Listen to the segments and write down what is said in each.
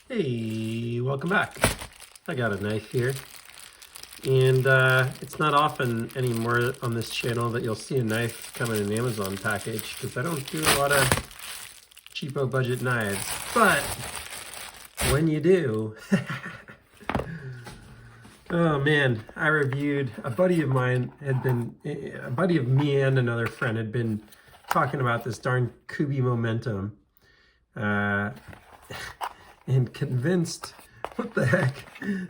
Hey, welcome back. I got a knife here, and it's not often anymore on this channel that you'll see a knife come in an Amazon package because I don't do a lot of cheapo budget knives, but when you do, oh man, I reviewed, a buddy of me and another friend had been talking about this darn Kubey Momentum, and convinced, what the heck,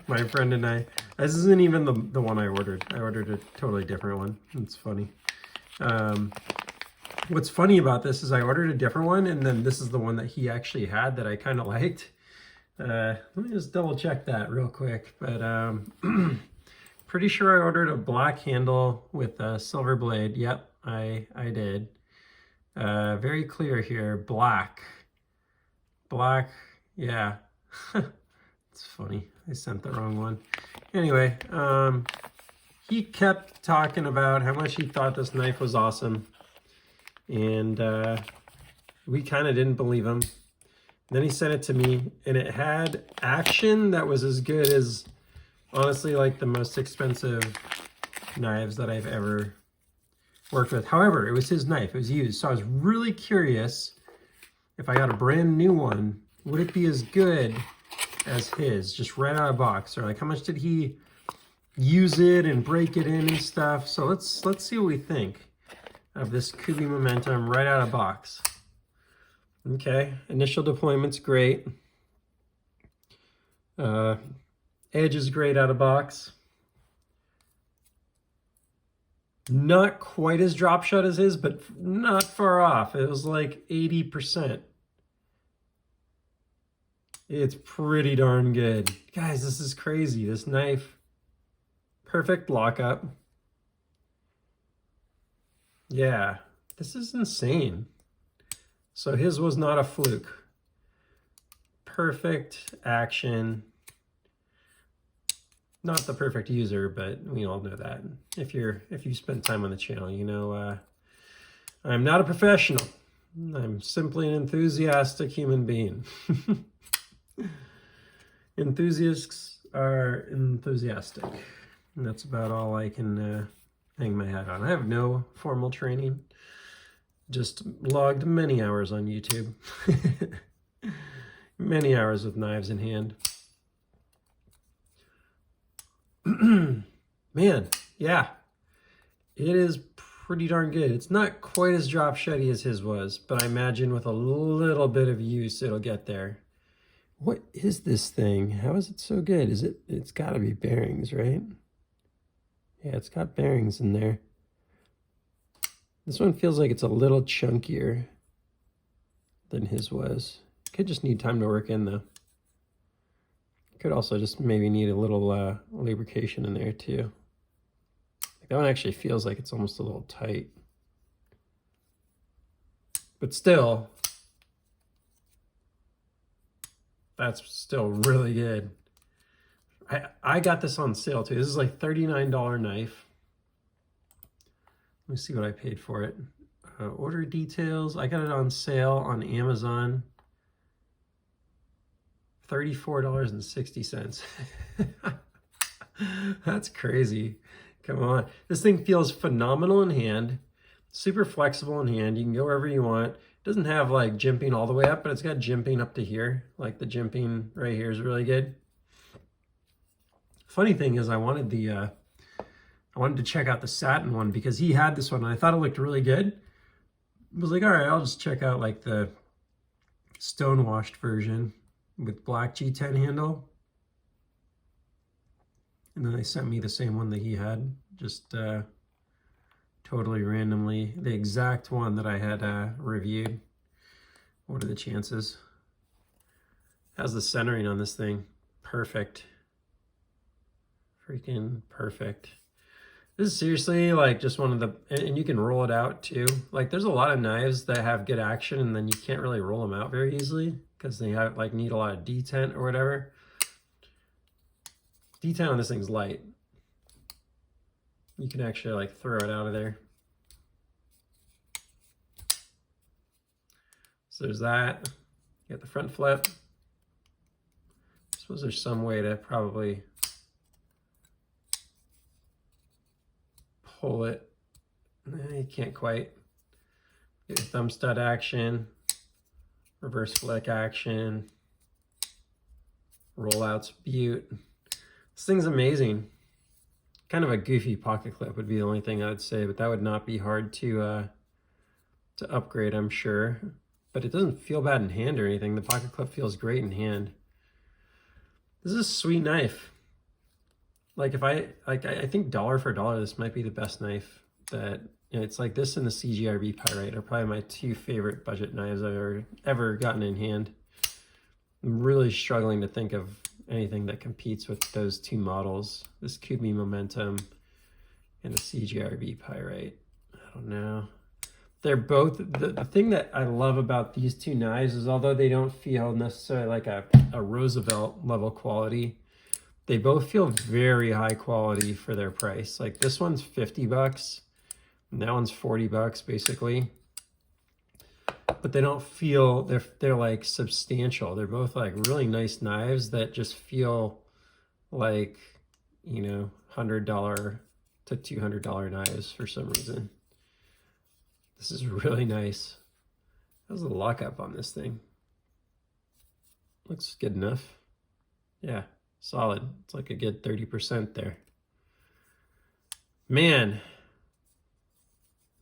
my friend and I, this isn't even the one I ordered. I ordered a totally different one. It's funny. What's funny about this is I ordered a different one, and then this is the one that he actually had that I kind of liked. Let me just double check that real quick, but pretty sure I ordered a black handle with a silver blade. Yep, I did. Very clear here, black, yeah. It's funny, I sent the wrong one. Anyway, he kept talking about how much he thought this knife was awesome, and we kind of didn't believe him. Then he sent it to me, and it had action that was as good as, honestly, like the most expensive knives that I've ever worked with. However, it was his knife, it was used, so I was really curious if I got a brand new one, would it be as good as his, just right out of the box? Or like, how much did he use it and break it in and stuff? So let's see what we think of this Kubey Momentum right out of the box. Okay, initial deployment's great. Edge is great out of box. Not quite as drop shot as his, but not far off. It was like 80%. It's pretty darn good. Guys, this is crazy. This knife, perfect lockup. Yeah, this is insane. So his was not a fluke. Perfect action. Not the perfect user, but we all know that. If you spend time on the channel, you know I'm not a professional. I'm simply an enthusiastic human being. Enthusiasts are enthusiastic. And that's about all I can hang my hat on. I have no formal training, just logged many hours on YouTube. Many hours with knives in hand. Man, yeah, it is pretty darn good. It's not quite as drop shotty as his was, but I imagine with a little bit of use, it'll get there. What is this thing? How is it so good? It's gotta be bearings, right? Yeah, it's got bearings in there. This one feels like it's a little chunkier than his was. Could just need time to work in though. Could also just maybe need a little lubrication in there too. That one actually feels like it's almost a little tight. But still, that's still really good. I got this on sale too. This is like $39 knife. Let me see what I paid for it. Order details. I got it on sale on Amazon. $34.60. That's crazy. Come on. This thing feels phenomenal in hand. Super flexible in hand. You can go wherever you want. It doesn't have like jimping all the way up, but it's got jimping up to here. Like the jimping right here is really good. Funny thing is I wanted to check out the satin one because he had this one and I thought it looked really good. I was like, all right, I'll just check out like the stone washed version with black G10 handle. And then they sent me the same one that he had, just totally randomly, the exact one that I had reviewed. What are the chances? How's the centering on this thing? Perfect. Freaking perfect. This is seriously like just one of the, and you can roll it out too. Like there's a lot of knives that have good action and then you can't really roll them out very easily because they have like need a lot of detent or whatever. Detent on this thing's light. You can actually like throw it out of there. So there's that. You got the front flip. suppose there's some way to probably pull it. You can't quite. Get your thumb stud action, reverse flick action, rollouts butte. This thing's amazing. Kind of a goofy pocket clip would be the only thing I would say, but that would not be hard to upgrade, I'm sure. But it doesn't feel bad in hand or anything. The pocket clip feels great in hand. This is a sweet knife. Like I think dollar for dollar, this might be the best knife that, you know, it's like this and the CGRB Pyrite are probably my two favorite budget knives I've ever gotten in hand. I'm really struggling to think of anything that competes with those two models, this Kubey Momentum and the CGRB Pyrite. I don't know. They're both, the thing that I love about these two knives is although they don't feel necessarily like a Roosevelt level quality, they both feel very high quality for their price. Like this one's 50 bucks and that one's 40 bucks basically. But they don't feel, they're like substantial. They're both like really nice knives that just feel like, you know, $100 to $200 knives for some reason. This is really nice. How's the lockup on this thing? Looks good enough. Yeah, solid. It's like a good 30% there. Man,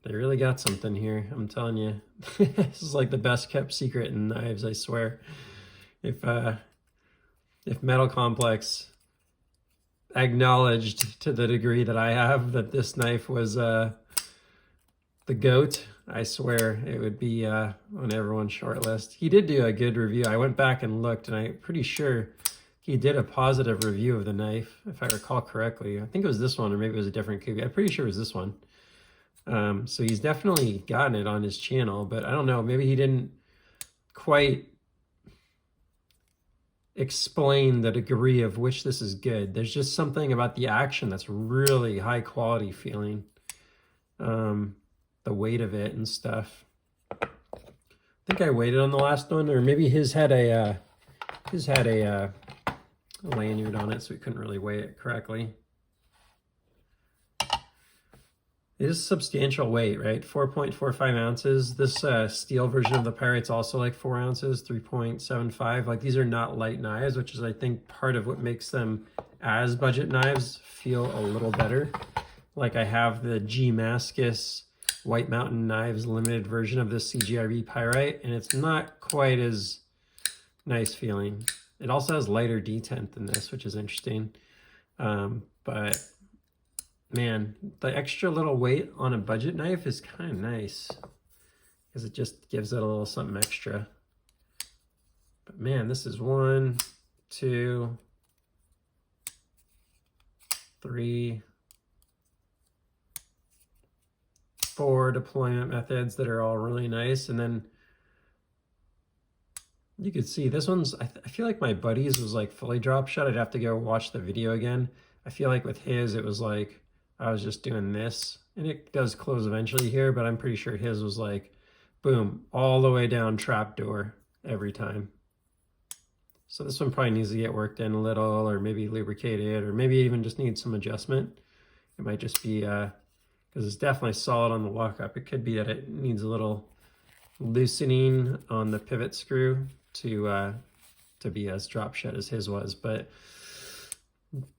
they really got something here, I'm telling you. This is like the best kept secret in knives, I swear. If Metal Complex acknowledged to the degree that I have that this knife was the GOAT, I swear it would be on everyone's short list. He did do a good review. I went back and looked, and I'm pretty sure he did a positive review of the knife, if I recall correctly. I think it was this one, or maybe it was a different Kubey. I'm pretty sure it was this one. So he's definitely gotten it on his channel, but I don't know, maybe he didn't quite explain the degree of which this is good. There's just something about the action that's really high quality feeling. The weight of it and stuff. I think I weighted on the last one, or maybe his had a lanyard on it, so we couldn't really weigh it correctly. It is substantial weight, right? 4.45 ounces. This steel version of the Pyrite's also like 4 ounces, 3.75. Like these are not light knives, which is I think part of what makes them as budget knives feel a little better. Like I have the G Mascus White Mountain Knives limited version of this CGRB Pyrite, and it's not quite as nice feeling. It also has lighter detent than this, which is interesting. But man, the extra little weight on a budget knife is kind of nice because it just gives it a little something extra. But man, this is 1, 2, 3, 4 deployment methods that are all really nice. And then you could see this one's, I feel like my buddy's was like fully drop shot. I'd have to go watch the video again. I feel like with his, it was like, I was just doing this, and it does close eventually here, but I'm pretty sure his was like, boom, all the way down trapdoor every time. So this one probably needs to get worked in a little, or maybe lubricated, or maybe even just needs some adjustment. It might just be, because it's definitely solid on the lockup. It could be that it needs a little loosening on the pivot screw to be as drop shut as his was, but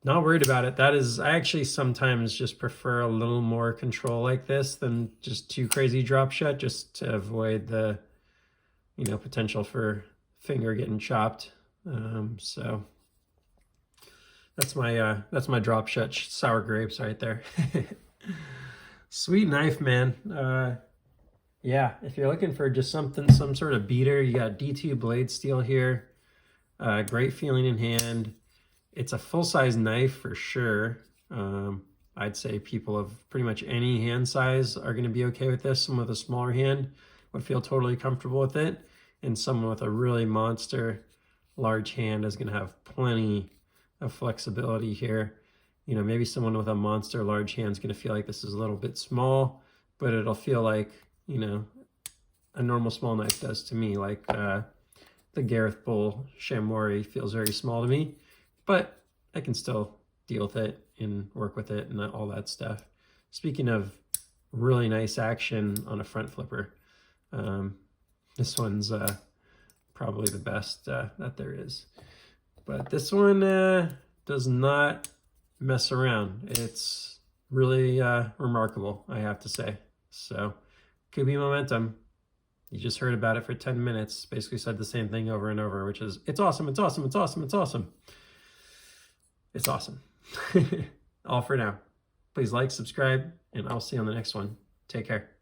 not worried about it. That is, I actually sometimes just prefer a little more control like this than just too crazy drop shut, just to avoid the, you know, potential for finger getting chopped. So that's my drop shut sour grapes right there. Sweet knife, man. Yeah, if you're looking for just something, some sort of beater, you got D2 blade steel here. Great feeling in hand. It's a full-size knife for sure. I'd say people of pretty much any hand size are going to be okay with this. Someone with a smaller hand would feel totally comfortable with it. And someone with a really monster large hand is going to have plenty of flexibility here. You know, maybe someone with a monster large hand is going to feel like this is a little bit small, but it'll feel like, you know, a normal small knife does to me. Like the Gareth Bull Shamwari feels very small to me, but I can still deal with it and work with it and all that stuff. Speaking of really nice action on a front flipper, this one's probably the best that there is. But this one does not mess around. It's really remarkable, I have to say. So, Kubey Momentum. You just heard about it for 10 minutes. Basically said the same thing over and over, which is, it's awesome, it's awesome, it's awesome, it's awesome. It's awesome. All for now. Please like, subscribe, and I'll see you on the next one. Take care.